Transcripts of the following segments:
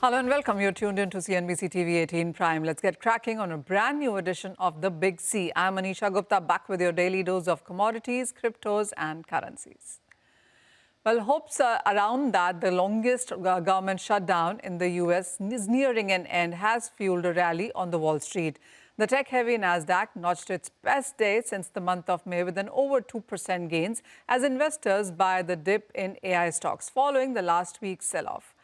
Hello and welcome. You're tuned in to CNBC TV 18 Prime. Let's get cracking on a brand new edition of The Big C. I'm Anisha Gupta, back with your daily dose of commodities, cryptos and currencies. Well, hopes around that the longest government shutdown in the U.S. is nearing an end has fueled a rally on the Wall Street. The tech-heavy Nasdaq notched its best day since the month of May with an over 2% gains as investors buy the dip in AI stocks following the last week's sell-off.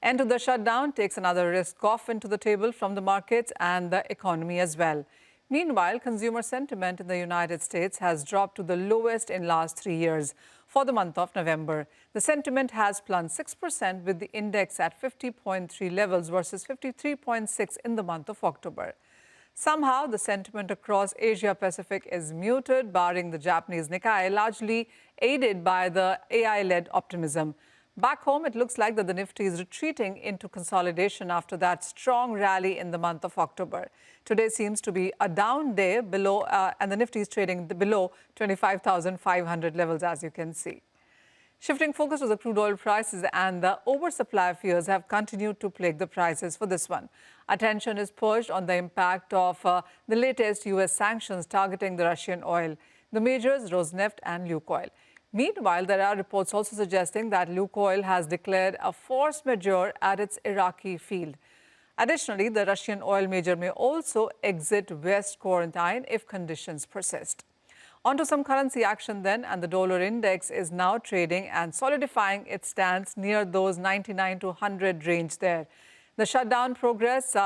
End to the shutdown takes another risk off into the table from the markets and the economy as well. Meanwhile, consumer sentiment in the United States has dropped to the lowest in last 3 years. For the month of November, the sentiment has plunged 6% with the index at 50.3 levels versus 53.6 in the month of October. Somehow, the sentiment across Asia Pacific is muted, barring the Japanese Nikkei, largely aided by the AI-led optimism. Back home, it looks like that the Nifty is retreating into consolidation after that strong rally in the month of October. Today seems to be a down day below, and the Nifty is trading below 25,500 levels, as you can see. Shifting focus to the crude oil prices, and the oversupply fears have continued to plague the prices for this one. Attention is perched on the impact of the latest U.S. sanctions targeting the Russian oil, the majors Rosneft and Lukoil. Meanwhile, there are reports also suggesting that Lukoil has declared a force majeure at its Iraqi field. Additionally, the Russian oil major may also exit West quarantine if conditions persist. On to some currency action then, and the dollar index is now trading and solidifying its stance near those 99 to 100 range there. The shutdown progress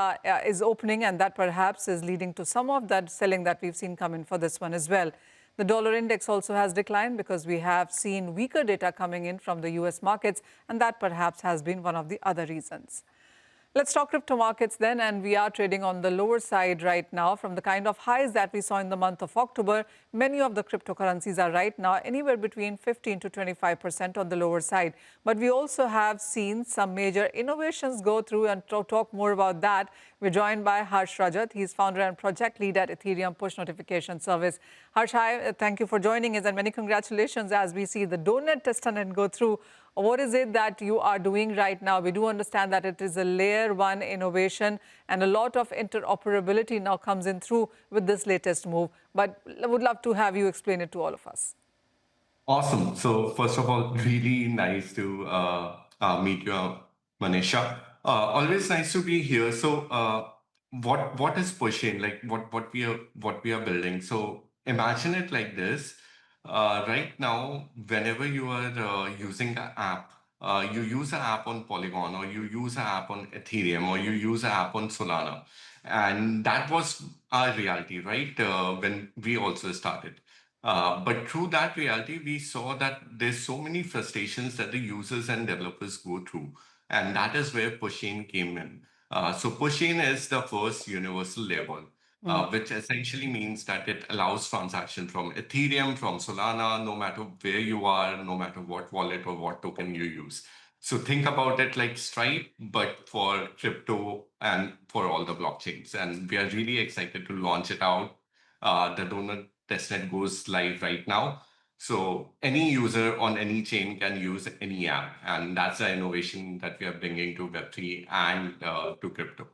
is opening, and that perhaps is leading to some of that selling that we've seen come in for this one as well. The dollar index also has declined because we have seen weaker data coming in from the U.S. markets, and that perhaps has been one of the other reasons. Let's talk crypto markets then, and we are trading on the lower side right now from the kind of highs that we saw in the month of October. Many of the cryptocurrencies are right now anywhere between 15 to 25% on the lower side. But we also have seen some major innovations go through, and to talk more about that, we're joined by Harsh Rajat. He's founder and project lead at Ethereum Push Notification Service. Harsh, hi, thank you for joining us, and many congratulations as we see the DONET testnet go through. What is it that you are doing right now? We do understand that it is a layer one innovation and a lot of interoperability now comes in through with this latest move. But I would love to have you explain it to all of us. Awesome. So first of all, really nice to meet you, Manisha. Always nice to be here. So what is pushing? Like what we are building. So imagine it like this. Right now, whenever you are using an app, you use an app on Polygon, or you use an app on Ethereum, or you use an app on Solana, and that was our reality, right? When we also started. But through that reality, we saw that there's so many frustrations that the users and developers go through. And that is where Pushchain came in. So Pushchain is the first universal level, which essentially means that it allows transaction from Ethereum, from Solana, no matter where you are, no matter what wallet or what token you use. So think about it like Stripe, but for crypto and for all the blockchains. And we are really excited to launch it out. The donor testnet goes live right now. So any user on any chain can use any app. And that's the innovation that we are bringing to Web3 and to crypto.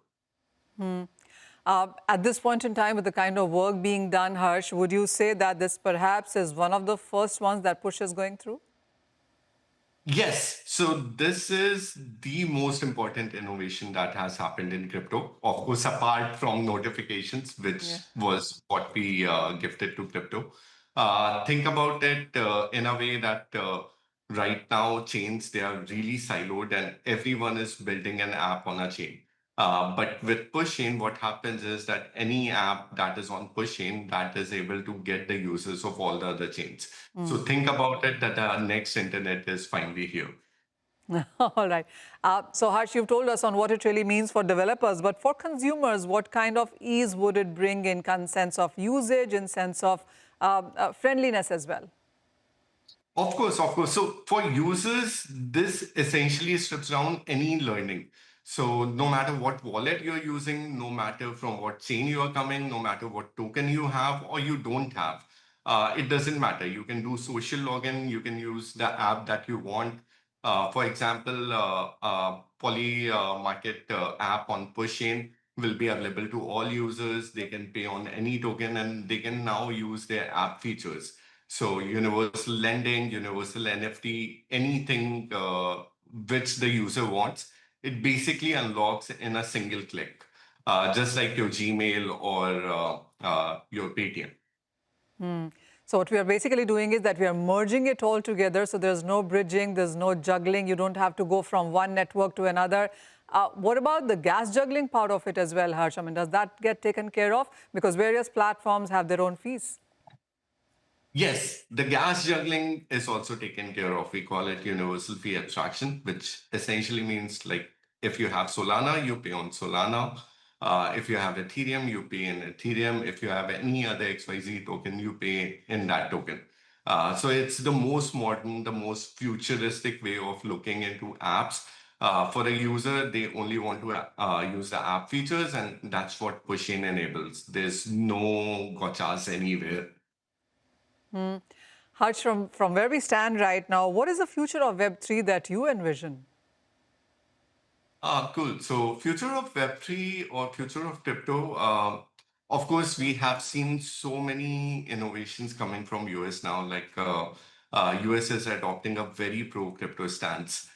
At this point in time, with the kind of work being done, Harsh, would you say that this perhaps is one of the first ones that Push is going through? Yes, so this is the most important innovation that has happened in crypto. Of course, apart from notifications, Yeah. which was what we gifted to crypto. Think about it in a way that right now chains, they are really siloed and everyone is building an app on a chain. But with Pushchain, what happens is that any app that is on Pushchain that is able to get the users of all the other chains. So think about it that the next internet is finally here. All right. So, Harsh, you've told us on what it really means for developers, but for consumers, what kind of ease would it bring in sense of usage, in sense of friendliness as well? Of course, of course. So for users, this essentially strips down any learning. So no matter what wallet you're using, no matter from what chain you are coming, no matter what token you have or you don't have, it doesn't matter. You can do social login, you can use the app that you want. For example, Poly Market app on Pushchain will be available to all users. They can pay on any token and they can now use their app features. So universal lending, universal NFT, anything which the user wants, it basically unlocks in a single click, just like your Gmail or your Paytm. So what we are basically doing is that we are merging it all together. So there's no bridging, there's no juggling. You don't have to go from one network to another. What about the gas juggling part of it as well, Harsh? I mean, does that get taken care of? Because various platforms have their own fees. Yes, the gas juggling is also taken care of. We call it universal fee abstraction, which essentially means like if you have Solana, you pay on Solana. If you have Ethereum, you pay in Ethereum. If you have any other XYZ token, you pay in that token. So it's the most modern, the most futuristic way of looking into apps. For a user, they only want to use the app features, and that's what Pushchain enables. There's no gotchas anywhere. Harsh, from where we stand right now, what is the future of Web3 that you envision? Cool. So, future of Web3 or future of crypto, of course, we have seen so many innovations coming from US now. Like US is adopting a very pro crypto stance.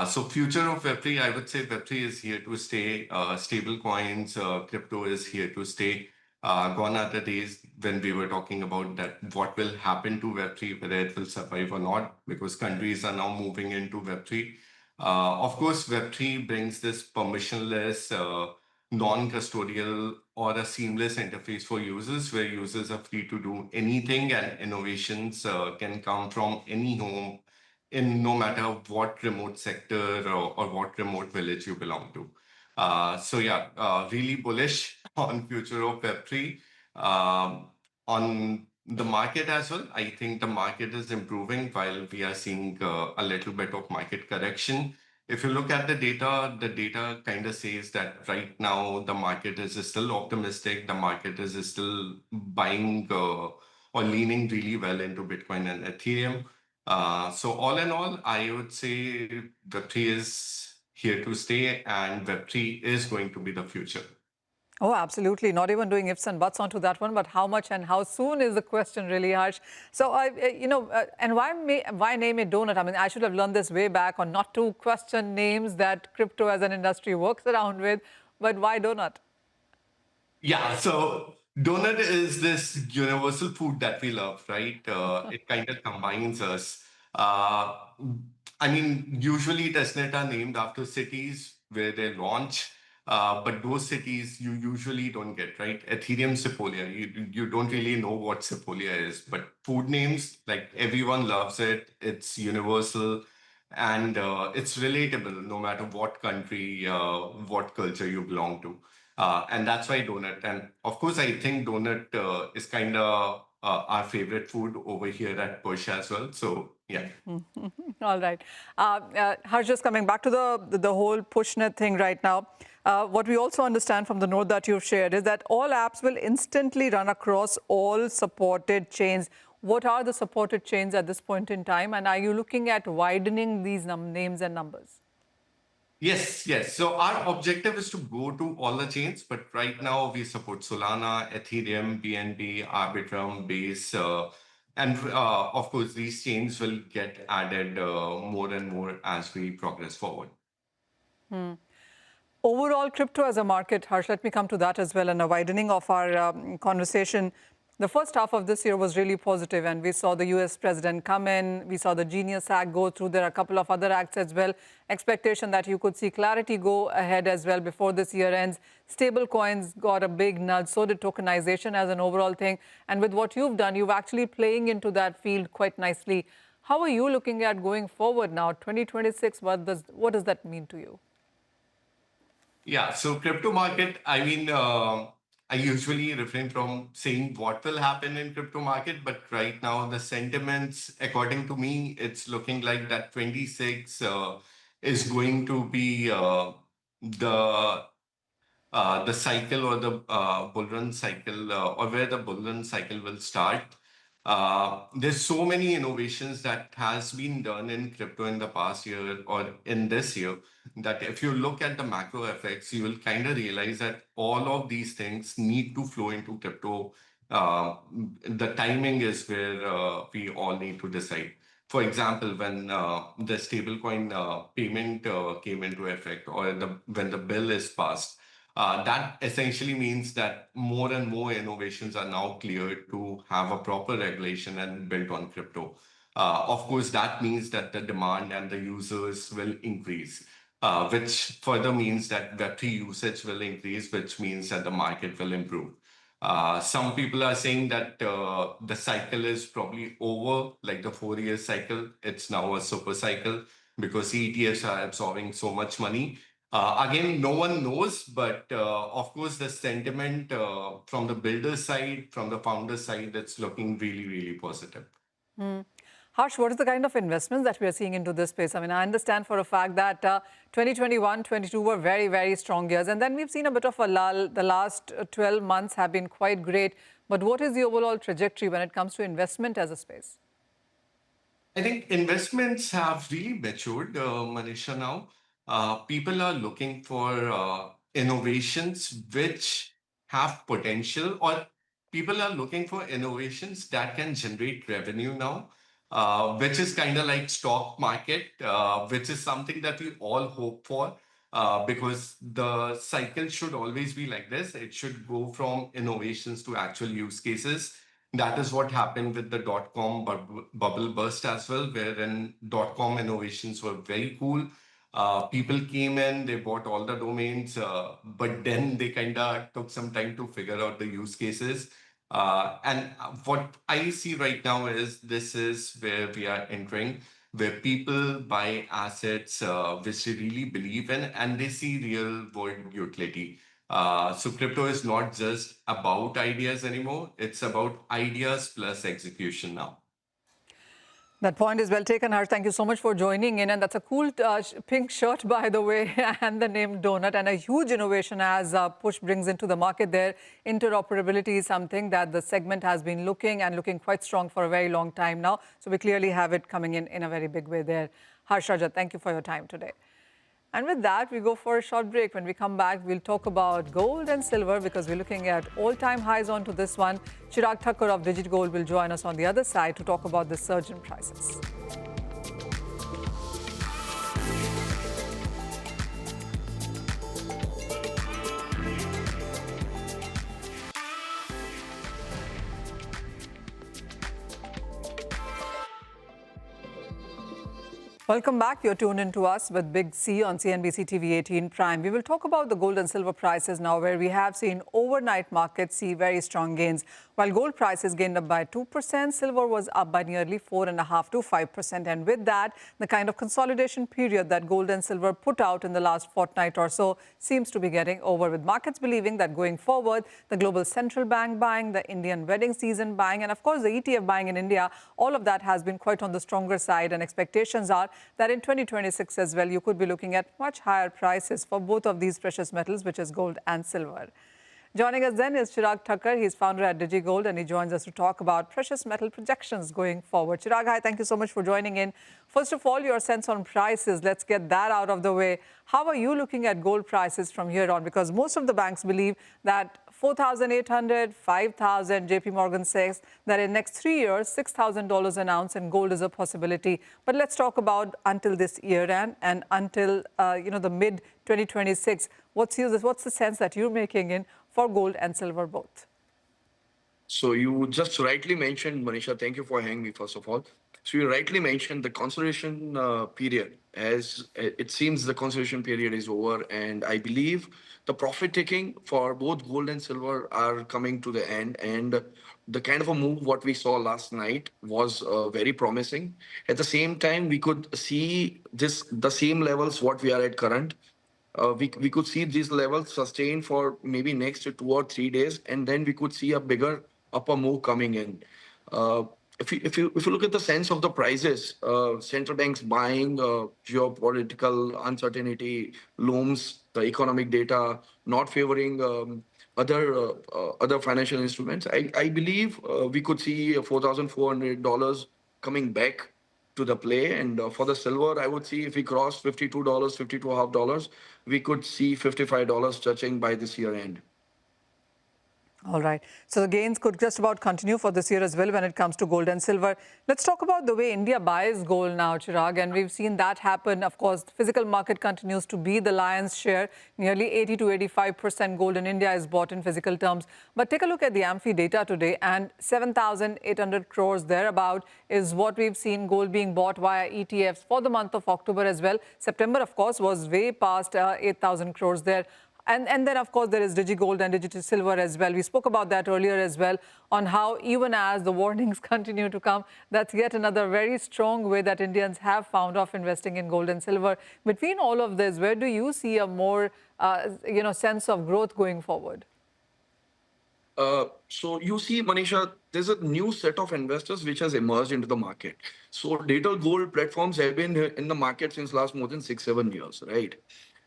So, future of Web3, I would say Web3 is here to stay. Stable coins, crypto is here to stay. Gone are the days when we were talking about that what will happen to Web3, whether it will survive or not, because countries are now moving into Web3. Of course, Web3 brings this permissionless, non-custodial, or a seamless interface for users where users are free to do anything and innovations can come from any home in no matter what remote sector or what remote village you belong to. So yeah, really bullish on future of Web3. On the market as well, I think the market is improving while we are seeing a little bit of market correction. If you look at the data kind of says that right now the market is still optimistic. The market is still buying or leaning really well into Bitcoin and Ethereum. So all in all, I would say Web3 is here to stay and Web3 is going to be the future. Oh, absolutely. Not even doing ifs and buts onto that one, but how much and how soon is the question really, Harsh. So, and why name it donut? I mean, I should have learned this way back on not to question names that crypto as an industry works around with, but why donut? Yeah, so donut is this universal food that we love, right? It kind of combines us. Uh, I mean, usually testnet are named after cities where they launch, but those cities you usually don't get, right? Ethereum Sepolia, you don't really know what Sepolia is, but food names, like everyone loves it. It's universal and it's relatable no matter what country, what culture you belong to. And that's why donut. And of course, I think donut is kind of our favorite food over here at Push as well. So yeah. All right. Harsh, just coming back to the whole pushnet thing right now, what we also understand from the note that you've shared is that all apps will instantly run across all supported chains. What are the supported chains at this point in time? And are you looking at widening these names and numbers? Yes, yes. So our objective is to go to all the chains, but right now we support Solana, Ethereum, BNB, Arbitrum, Base, and of course these chains will get added more and more as we progress forward. Overall, crypto as a market, Harsh, let me come to that as well, and a widening of our conversation. The first half of this year was really positive, and we saw the US president come in. We saw the Genius Act go through. There are a couple of other acts as well. Expectation that you could see clarity go ahead as well before this year ends. Stable coins got a big nudge. So did tokenization as an overall thing. And with what you've done, you've actually playing into that field quite nicely. How are you looking at going forward now, 2026? What does that mean to you? Yeah, so crypto market, I mean, I usually refrain from saying what will happen in crypto market, but right now the sentiments, according to me, it's looking like that 26 is going to be the cycle or the bull run cycle or where the bull run cycle will start. There's so many innovations that has been done in crypto in the past year or in this year that if you look at the macro effects, you will kind of realize that all of these things need to flow into crypto. The timing is where we all need to decide. For example, when the stablecoin payment came into effect, or when the bill is passed, that essentially means that more and more innovations are now cleared to have a proper regulation and built on crypto. Of course, that means that the demand and the users will increase, which further means that Web3 usage will increase, which means that the market will improve. Some people are saying that the cycle is probably over, like the 4 year cycle. It's now a super cycle because ETFs are absorbing so much money. Again, no one knows, but of course, the sentiment from the builder side, from the founder side, it's looking really, really positive. Harsh, what is the kind of investments that we are seeing into this space? I mean, I understand for a fact that 2021, 22 were very, very strong years. And then we've seen a bit of a lull. The last 12 months have been quite great. But what is the overall trajectory when it comes to investment as a space? I think investments have really matured, Manisha, now. People are looking for innovations which have potential, or people are looking for innovations that can generate revenue now, which is kind of like stock market, which is something that we all hope for. Because the cycle should always be like this. It should go from innovations to actual use cases. That is what happened with the dot-com bubble burst as well, wherein dot-com innovations were very cool. People came in, they bought all the domains, but then they kind of took some time to figure out the use cases. And what I see right now is this is where we are entering, where people buy assets which they really believe in and they see real world utility. So crypto is not just about ideas anymore. It's about ideas plus execution now. That point is well taken, Harsh. Thank you so much for joining in. And that's a cool pink shirt, by the way, and the name Donut, and a huge innovation as Push brings into the market there. Interoperability is something that the segment has been looking quite strong for a very long time now. So we clearly have it coming in a very big way there. Harsh Rajat, thank you for your time today. And with that, we go for a short break. When we come back, we'll talk about gold and silver because we're looking at all-time highs onto this one. Chirag Thakur of Digit Gold will join us on the other side to talk about the surge in prices. Welcome back. You're tuned in to us with Big C on CNBC TV 18 Prime. We will talk about the gold and silver prices now, where we have seen overnight markets see very strong gains. While gold prices gained up by 2%, silver was up by nearly 4.5% to 5%. And with that, the kind of consolidation period that gold and silver put out in the last fortnight or so seems to be getting over, with markets believing that going forward, the global central bank buying, the Indian wedding season buying, and of course the ETF buying in India, all of that has been quite on the stronger side, and expectations are that in 2026 as well, you could be looking at much higher prices for both of these precious metals, which is gold and silver. Joining us then is Chirag Thakur. He's founder at DigiGold, and he joins us to talk about precious metal projections going forward. Chirag, hi, thank you so much for joining in. First of all, your sense on prices. Let's get that out of the way. How are you looking at gold prices from here on? Because most of the banks believe that 4,800, 5,000. JP Morgan says that in next 3 years, $6,000 an ounce in gold is a possibility. But let's talk about until this year end and until the mid 2026. What's the sense that you're making in for gold and silver both? So you just rightly mentioned, Manisha, thank you for having me, first of all. So you rightly mentioned the consolidation period. As it seems the consolidation period is over, and I believe the profit taking for both gold and silver are coming to the end. And the kind of a move what we saw last night was very promising. At the same time, we could see the same levels what we are at current. We could see these levels sustained for maybe next 2 or 3 days, and then we could see a bigger upper move coming in. If you look at the sense of the prices, central banks buying, geopolitical uncertainty looms, the economic data not favoring other financial instruments. I believe we could see $4,400 coming back to the play. And for the silver, I would see if we cross $52, $52.50, we could see $55 touching by this year end. All right. So the gains could just about continue for this year as well when it comes to gold and silver. Let's talk about the way India buys gold now, Chirag. And we've seen that happen. Of course, the physical market continues to be the lion's share. Nearly 80 to 85% gold in India is bought in physical terms. But take a look at the AMFI data today, and 7,800 crores thereabout is what we've seen gold being bought via ETFs for the month of October as well. September, of course, was way past 8,000 crores there. And then, of course, there is DigiGold and Digital Silver as well. We spoke about that earlier as well, on how even as the warnings continue to come, that's yet another very strong way that Indians have found of investing in gold and silver. Between all of this, where do you see a more, sense of growth going forward? So you see, Manisha, there's a new set of investors which has emerged into the market. So digital gold platforms have been in the market since last more than 6, 7 years, right?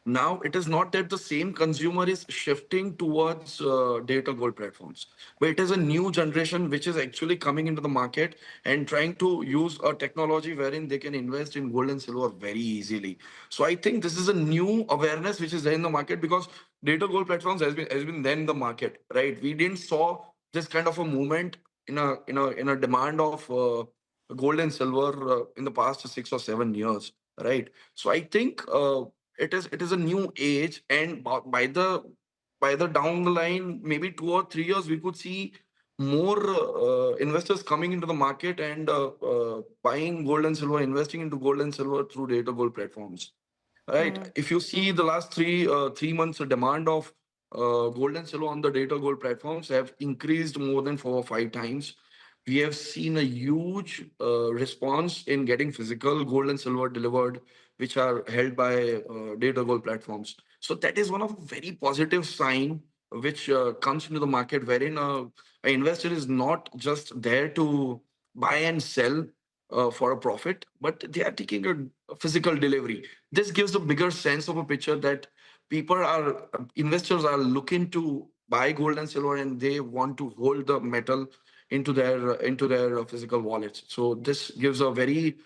Now it is not that the same consumer is shifting towards digital gold platforms, but it is a new generation which is actually coming into the market and trying to use a technology wherein they can invest in gold and silver very easily. So I think this is a new awareness which is there in the market, because digital gold platforms has been there in the market, right? We didn't saw this kind of a movement in a demand of gold and silver in the past 6 or 7 years, right? So I think it is a new age, and by the down the line, maybe 2 or 3 years, we could see more investors coming into the market and buying gold and silver, investing into gold and silver through data gold platforms. Right. If you see the last 3 months, the demand of gold and silver on the data gold platforms have increased more than 4 or 5 times. We have seen a huge response in getting physical gold and silver delivered, which are held by data gold platforms. So that is one of very positive sign which comes into the market, wherein an investor is not just there to buy and sell for a profit, but they are taking a physical delivery. This gives a bigger sense of a picture that investors are looking to buy gold and silver, and they want to hold the metal into their physical wallets. So this gives a very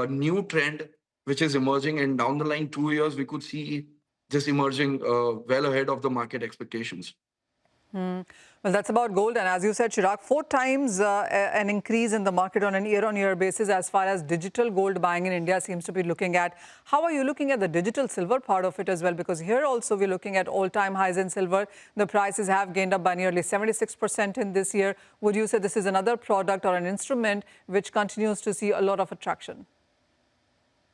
new trend which is emerging, and down the line 2 years we could see this emerging well ahead of the market expectations. Well, that's about gold. And as you said, Chirag, 4 times an increase in the market on an year-on-year basis as far as digital gold buying in India seems to be looking at. How are you looking at the digital silver part of it as well? Because here also we're looking at all-time highs in silver. The prices have gained up by nearly 76% in this year. Would you say this is another product or an instrument which continues to see a lot of attraction?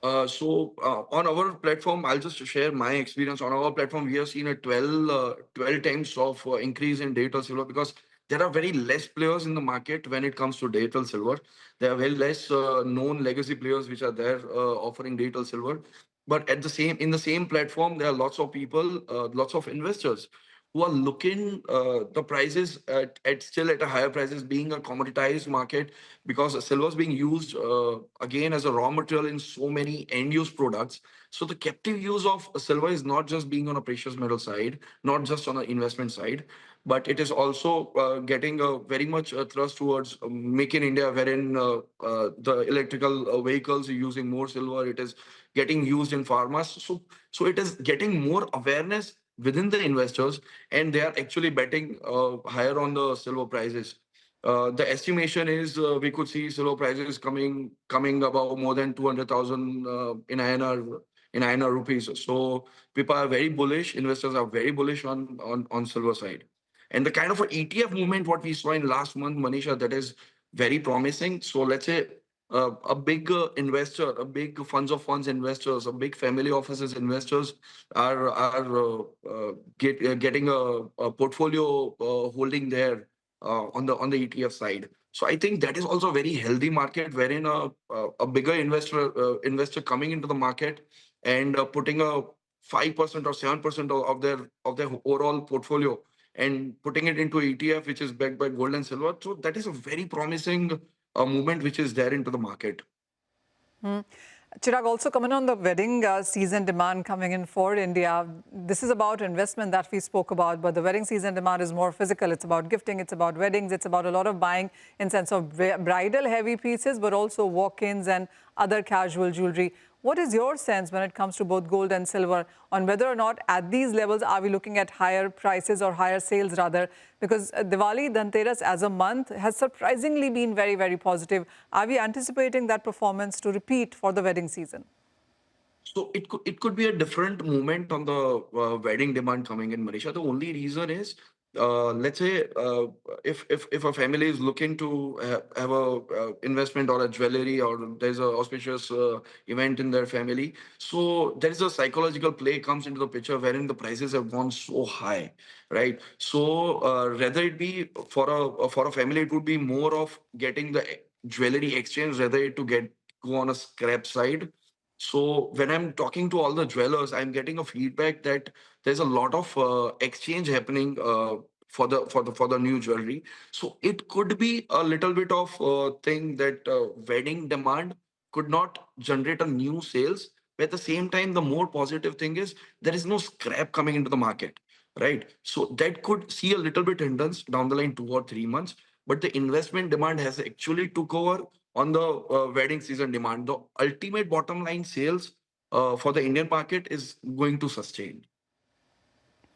On our platform, I'll just share my experience. On our platform, we have seen a 12 times of increase in digital silver, because there are very less players in the market when it comes to digital silver. There are very less known legacy players which are there offering digital silver. But in the same platform, there are lots of people, lots of investors who are looking the prices at still at a higher prices, being a commoditized market, because silver is being used again as a raw material in so many end use products. So the captive use of silver is not just being on a precious metal side, not just on an investment side, but it is also getting very much thrust towards make in India, wherein the electrical vehicles are using more silver. It is getting used in pharmas. So it is getting more awareness within the investors, and they are actually betting higher on the silver prices. The estimation is we could see silver prices coming about more than 200,000 in INR rupees. So people are very bullish. Investors are very bullish on silver side, and the kind of an ETF movement what we saw in last month, Manisha, that is very promising. So let's say a big investor, a big funds investors, a big family offices investors are getting a portfolio holding there on the ETF side. So I think that is also a very healthy market, wherein a bigger investor coming into the market and putting a 5% or 7% of their overall portfolio and putting it into ETF, which is backed by gold and silver. So that is a very promising movement which is there into the market. Chirag, also coming on the wedding season demand coming in for India. This is about investment that we spoke about, but the wedding season demand is more physical. It's about gifting, it's about weddings, it's about a lot of buying in sense of bridal heavy pieces, but also walk-ins and other casual jewelry. What is your sense when it comes to both gold and silver on whether or not at these levels are we looking at higher prices or higher sales rather? Because Diwali, Dhanteras as a month has surprisingly been very, very positive. Are we anticipating that performance to repeat for the wedding season? So it could be a different moment on the wedding demand coming in, Manisha. The only reason is, let's say, if a family is looking to have a investment or a jewelry, or there's a auspicious event in their family, so there is a psychological play comes into the picture wherein the prices have gone so high, right? So rather it be for a family, it would be more of getting the jewelry exchange rather to get go on a scrap side. So when I'm talking to all the jewelers, I'm getting a feedback that there's a lot of exchange happening for the new jewelry. So it could be a little bit of thing that wedding demand could not generate a new sales. But at the same time, the more positive thing is there is no scrap coming into the market, right? So that could see a little bit hindrance down the line 2 or 3 months. But the investment demand has actually took over on the wedding season demand. The ultimate bottom line sales for the Indian market is going to sustain.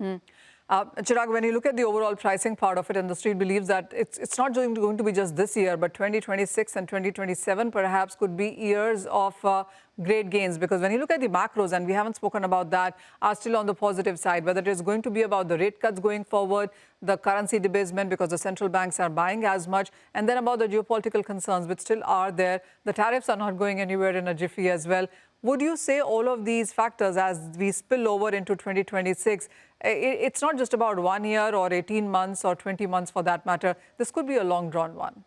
Chirag, when you look at the overall pricing part of it, and the street believes that it's not going to be just this year, but 2026 and 2027 perhaps could be years of great gains. Because when you look at the macros, and we haven't spoken about that, are still on the positive side, whether it is going to be about the rate cuts going forward, the currency debasement because the central banks are buying as much, and then about the geopolitical concerns which still are there. The tariffs are not going anywhere in a jiffy as well. Would you say all of these factors, as we spill over into 2026, it's not just about 1 year or 18 months or 20 months for that matter. This could be a long drawn one.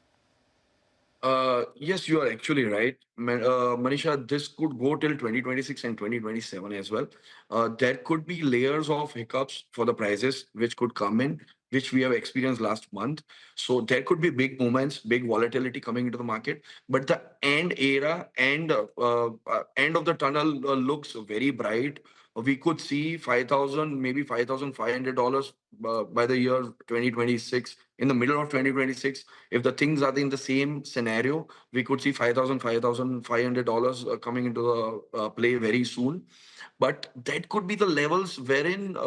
Yes, you are actually right. Manisha, this could go till 2026 and 2027 as well. There could be layers of hiccups for the prices which could come in, which we have experienced last month. So there could be big movements, big volatility coming into the market. But the end era and end of the tunnel looks very bright. We could see 5,000, maybe $5,500 by the year 2026. In the middle of 2026, if the things are in the same scenario, we could see $5,500 coming into the play very soon. But that could be the levels wherein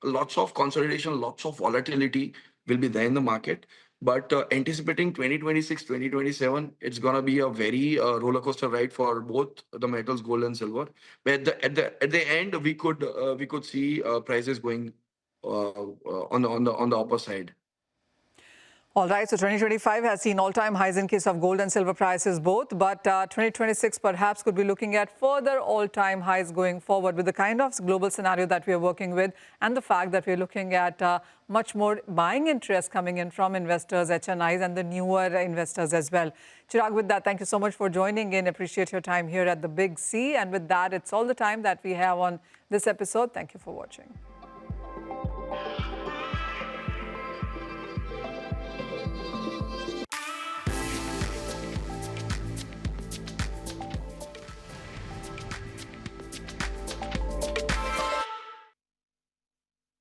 lots of consolidation, lots of volatility will be there in the market. But anticipating 2026, 2027, it's going to be a very roller coaster ride for both the metals, gold and silver. But at the end, we could see prices going on the upper side. All right, so 2025 has seen all-time highs in case of gold and silver prices both, but 2026 perhaps could be looking at further all-time highs going forward with the kind of global scenario that we are working with and the fact that we're looking at much more buying interest coming in from investors, HNIs and the newer investors as well. Chirag, with that, thank you so much for joining in. Appreciate your time here at the Big C. And with that, it's all the time that we have on this episode. Thank you for watching.